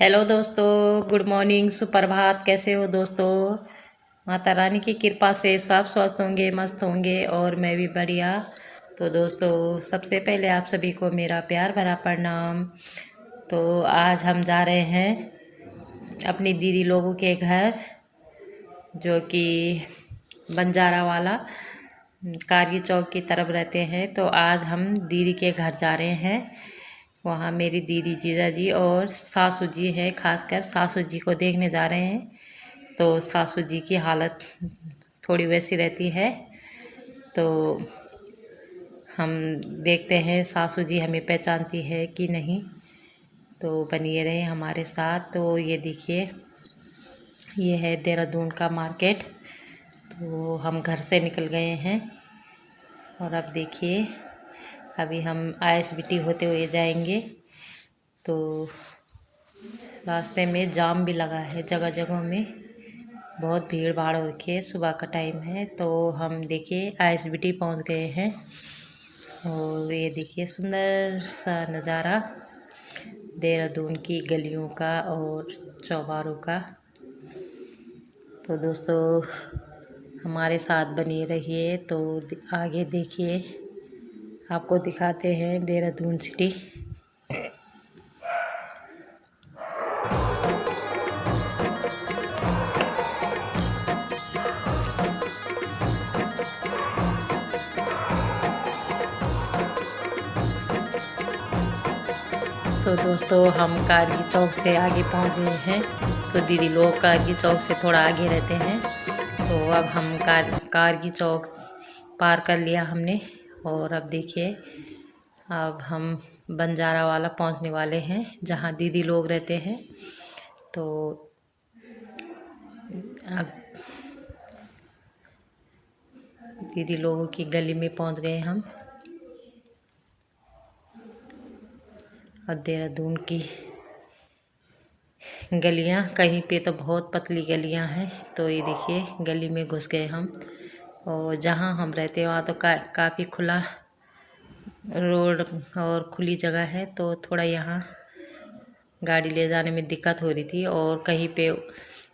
Hello दोस्तों, good morning, सुप्रभात। कैसे हो दोस्तों? माता रानी की कृपा से सब स्वस्थ होंगे, मस्त होंगे और मैं भी बढ़िया। तो दोस्तों, सबसे पहले आप सभी को मेरा प्यार भरा प्रणाम। तो आज हम जा रहे हैं अपनी दीदी लोगों के घर, जो कि बंजारा वाला कारगी चौक की तरफ रहते हैं। तो आज हम दीदी के घर जा रहे हैं। वहाँ मेरी दीदी, जीजा जी और सासू जी हैं। खासकर सासू जी को देखने जा रहे हैं। तो सासू जी की हालत थोड़ी वैसी रहती है, तो हम देखते हैं सासू जी हमें पहचानती है कि नहीं। तो बनिए रहे हमारे साथ। तो ये देखिए, ये है देहरादून का मार्केट। तो हम घर से निकल गए हैं और अब देखिए, अभी हम ISBT होते हुए जाएंगे। तो रास्ते में जाम भी लगा है, जगह जगह में बहुत भीड़ भाड़ हो रखी है। सुबह का टाइम है। तो हम देखिए ISBT पहुंच गए हैं। और ये देखिए सुंदर सा नज़ारा देहरादून की गलियों का और चौबारों का। तो दोस्तों, हमारे साथ बने रहिए। तो आगे देखिए, आपको दिखाते हैं देहरादून सिटी। तो दोस्तों, हम कारगी चौक से आगे पहुंच गए हैं। तो दीदी लोग कारगी चौक से थोड़ा आगे रहते हैं। तो अब हम कारगी चौक पार कर लिया हमने। और अब देखिए, अब हम बंजारा वाला पहुंचने वाले हैं, जहां दीदी लोग रहते हैं। तो अब दीदी लोगों की गली में पहुंच गए हम। और देहरादून की गलियां, कहीं पे तो बहुत पतली गलियां हैं। तो ये देखिए, गली में घुस गए हम। और जहाँ हम रहते हैं वहाँ तो काफ़ी खुला रोड और खुली जगह है। तो थोड़ा यहाँ गाड़ी ले जाने में दिक्कत हो रही थी, और कहीं पे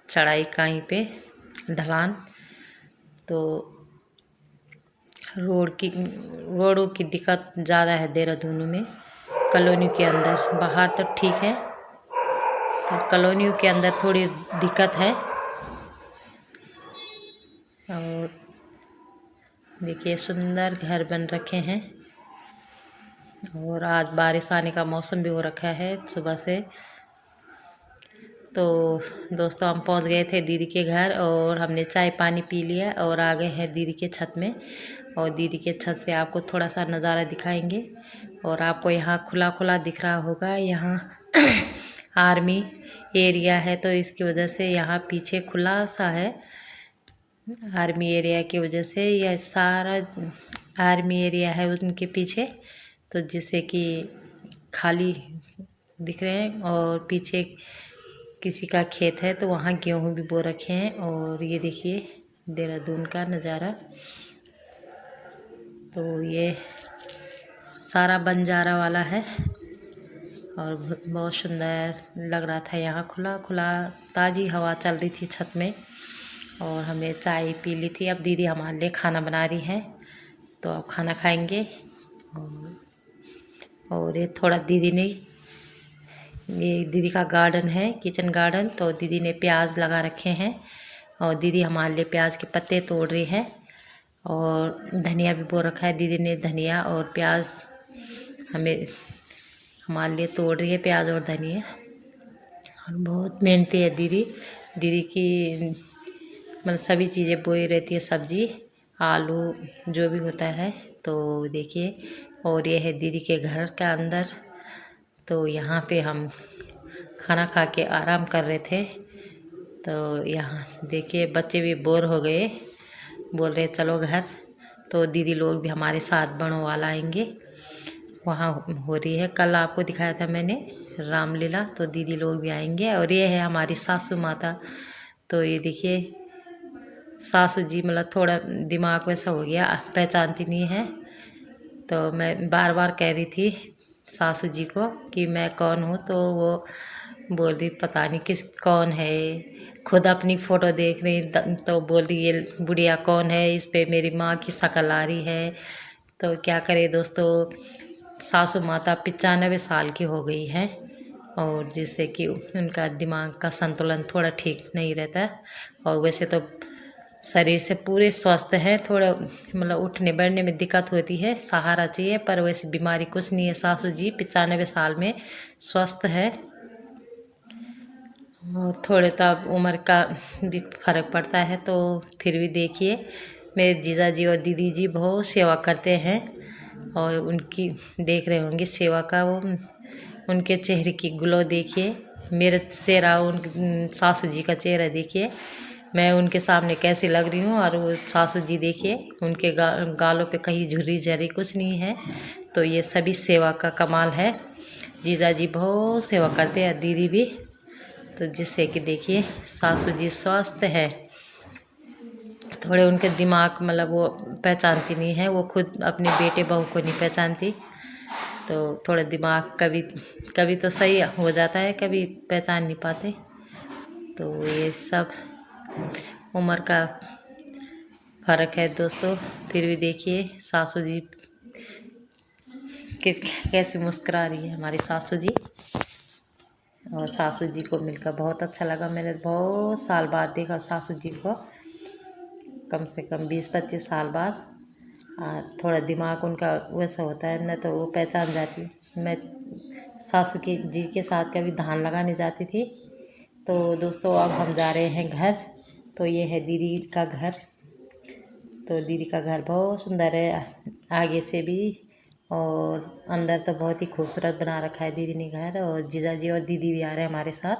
चढ़ाई, कहीं पे ढलान। तो रोडों की दिक्कत ज़्यादा है देहरादून में। कॉलोनी के अंदर, बाहर तो ठीक है, पर कॉलोनियों के अंदर थोड़ी दिक्कत है। और देखिए, सुंदर घर बन रखे हैं। और आज बारिश आने का मौसम भी हो रखा है सुबह से। तो दोस्तों, हम पहुंच गए थे दीदी के घर और हमने चाय पानी पी लिया और आ गए हैं दीदी के छत में। और दीदी के छत से आपको थोड़ा सा नज़ारा दिखाएंगे। और आपको यहाँ खुला खुला दिख रहा होगा, यहाँ आर्मी एरिया है, तो इसकी वजह से यहाँ पीछे खुला सा है। आर्मी एरिया की वजह से यह सारा आर्मी एरिया है उनके पीछे, तो जिससे कि खाली दिख रहे हैं। और पीछे किसी का खेत है, तो वहाँ गेहूँ भी बो रखे हैं। और ये देखिए देहरादून का नज़ारा। तो ये सारा बंजारा वाला है और बहुत सुंदर लग रहा था। यहाँ खुला खुला ताज़ी हवा चल रही थी छत में। और हमने चाय पी ली थी। अब दीदी हमारे लिए खाना बना रही है, तो अब खाना खाएंगे। और ये थोड़ा दीदी ने, ये दीदी का गार्डन है, किचन गार्डन। तो दीदी ने प्याज लगा रखे हैं, और दीदी हमारे लिए प्याज के पत्ते तोड़ रही है। और धनिया भी बो रखा है, दीदी ने धनिया और प्याज हमारे लिए तोड़ रही है, प्याज और धनिया। और बहुत मेहनती है दीदी। दीदी की मतलब सभी चीज़ें बोई रहती है, सब्जी, आलू, जो भी होता है। तो देखिए, और ये है दीदी के घर का अंदर। तो यहाँ पे हम खाना खा के आराम कर रहे थे। तो यहाँ देखिए, बच्चे भी बोर हो गए, बोल रहे चलो घर। तो दीदी लोग भी हमारे साथ बनवाला आएंगे। वहाँ हो रही है, कल आपको दिखाया था मैंने रामलीला। तो दीदी लोग भी आएंगे। और ये है हमारी सासू माता। तो ये देखिए, सासू जी मतलब थोड़ा दिमाग वैसा हो गया, पहचानती नहीं है। तो मैं बार बार कह रही थी सासू जी को कि मैं कौन हूँ, तो वो बोल रही पता नहीं किस कौन है, खुद अपनी फ़ोटो देख रही तो बोल रही ये बुढ़िया कौन है, इस पे मेरी माँ की शक्ल आ रही है। तो क्या करे दोस्तों, सासू माता 95 साल की हो गई है और जिससे कि उनका दिमाग का संतुलन थोड़ा ठीक नहीं रहता। और वैसे तो शरीर से पूरे स्वस्थ हैं, थोड़ा मतलब उठने बैठने में दिक्कत होती है, सहारा चाहिए, पर वैसे बीमारी कुछ नहीं है। सासू जी 95 साल में स्वस्थ है और थोड़े तो अब उम्र का भी फर्क पड़ता है। तो फिर भी देखिए मेरे जीजा जी और दीदी जी बहुत सेवा करते हैं और उनकी देख रहे होंगे सेवा का वो उनके चेहरे की ग्लो देखिए, मेरे चेहरा उन सासू जी का चेहरा देखिए, मैं उनके सामने कैसी लग रही हूँ। और वो सासू जी देखिए उनके गालों पे कहीं झुर्री झर्री कुछ नहीं है। तो ये सभी सेवा का कमाल है। जीजा जी बहुत सेवा करते हैं, दीदी भी। तो जिससे कि देखिए सासू जी स्वस्थ है, थोड़े उनके दिमाग मतलब वो पहचानती नहीं है, वो खुद अपने बेटे बहू को नहीं पहचानती। तो थोड़ा दिमाग कभी कभी तो सही हो जाता है, कभी पहचान नहीं पाते। तो ये सब उम्र का फ़र्क है दोस्तों। फिर भी देखिए सासू जी कैसे मुस्कुरा रही है हमारी सासू जी। और सासू जी को मिलकर बहुत अच्छा लगा, मैंने बहुत साल बाद देखा सासू जी को, कम से कम 20-25 साल बाद। थोड़ा दिमाग उनका वैसा होता है न, तो वो पहचान जाती है। मैं सासू की जी के साथ कभी धान लगाने जाती थी। तो दोस्तों अब हम जा रहे हैं घर। तो ये है दीदी का घर। तो दीदी का घर बहुत सुंदर है आगे से भी, और अंदर तो बहुत ही खूबसूरत बना रखा है दीदी ने घर। और जीजा जी और दीदी भी आ रहे हैं हमारे साथ।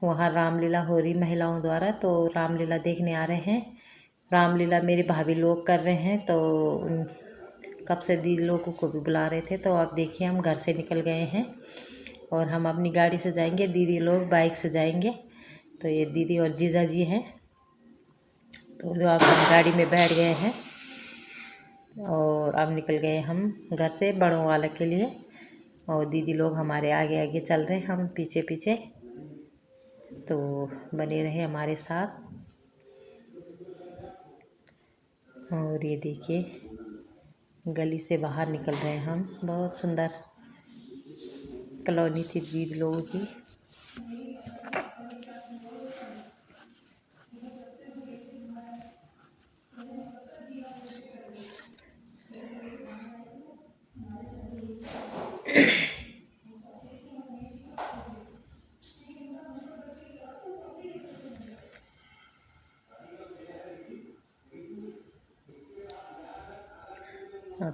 वहाँ रामलीला हो रही महिलाओं द्वारा, तो रामलीला देखने आ रहे हैं। रामलीला मेरी भाभी लोग कर रहे हैं, तो कब से दीदी लोगों को भी बुला रहे थे। तो अब देखिए हम घर से निकल गए हैं और हम अपनी गाड़ी से जाएंगे, दीदी लोग बाइक से जाएंगे। तो ये दीदी और जीजा जी हैं। तो जो अब हम गाड़ी में बैठ गए हैं और अब निकल गए हम घर से बड़ों वाले के लिए। और दीदी लोग हमारे आगे आगे चल रहे हैं, हम पीछे पीछे। तो बने रहे हमारे साथ। और ये देखिए गली से बाहर निकल रहे हैं हम, बहुत सुंदर कॉलोनी थी दीदी लोगों की।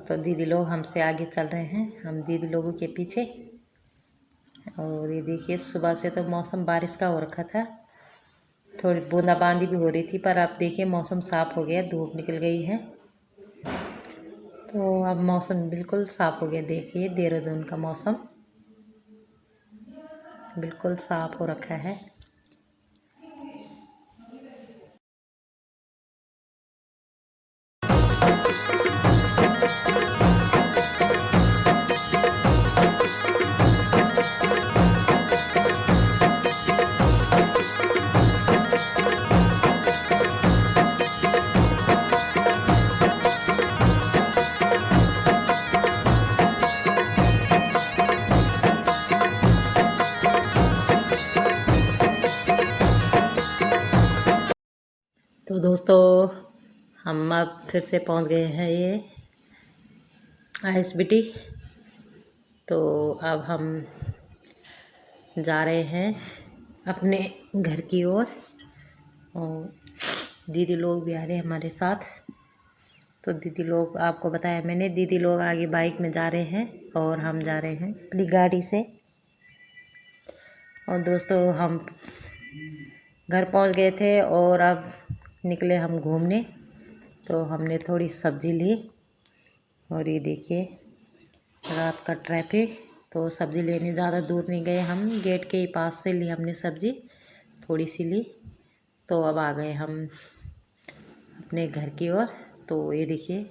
तो दीदी लोग हमसे आगे चल रहे हैं, हम दीदी लोगों के पीछे। और ये देखिए सुबह से तो मौसम बारिश का हो रखा था, थोड़ी बूंदाबांदी भी हो रही थी, पर अब देखिए मौसम साफ़ हो गया, धूप निकल गई है। तो अब मौसम बिल्कुल साफ़ हो गया, देखिए देहरादून का मौसम बिल्कुल साफ़ हो रखा है। तो दोस्तों हम अब फिर से पहुंच गए हैं ये ISBT। तो अब हम जा रहे हैं अपने घर की ओर और दीदी लोग भी आ रहे हैं हमारे साथ। तो दीदी लोग आपको बताया मैंने, दीदी लोग आगे बाइक में जा रहे हैं और हम जा रहे हैं अपनी गाड़ी से। और दोस्तों हम घर पहुंच गए थे और अब निकले हम घूमने। तो हमने थोड़ी सब्ज़ी ली और ये देखिए रात का ट्रैफिक। तो सब्ज़ी लेने ज़्यादा दूर नहीं गए हम, गेट के ही पास से ली हमने सब्ज़ी, थोड़ी सी ली। तो अब आ गए हम अपने घर की ओर। तो ये देखिए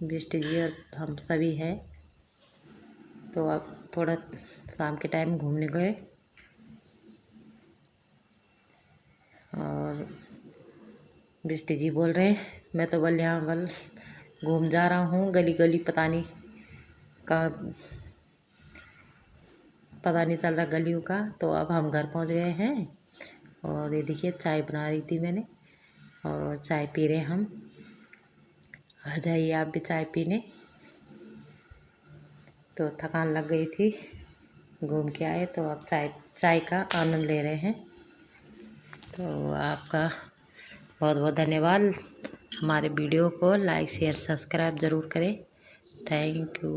बिष्ट जी और हम सभी हैं। तो अब थोड़ा शाम के टाइम घूमने गए और बिष्टी जी बोल रहे हैं मैं तो बल यहाँ बल घूम जा रहा हूँ गली गली, पता नहीं कहाँ, पता नहीं चल रहा गलियों का। तो अब हम घर पहुँच गए हैं और ये देखिए चाय बना रही थी मैंने और चाय पी रहे हम। आ जाइए आप भी चाय पीने। तो थकान लग गई थी, घूम के आए तो अब चाय का आनंद ले रहे हैं। तो आपका बहुत बहुत धन्यवाद। हमारे वीडियो को लाइक शेयर सब्सक्राइब ज़रूर करें। Thank you.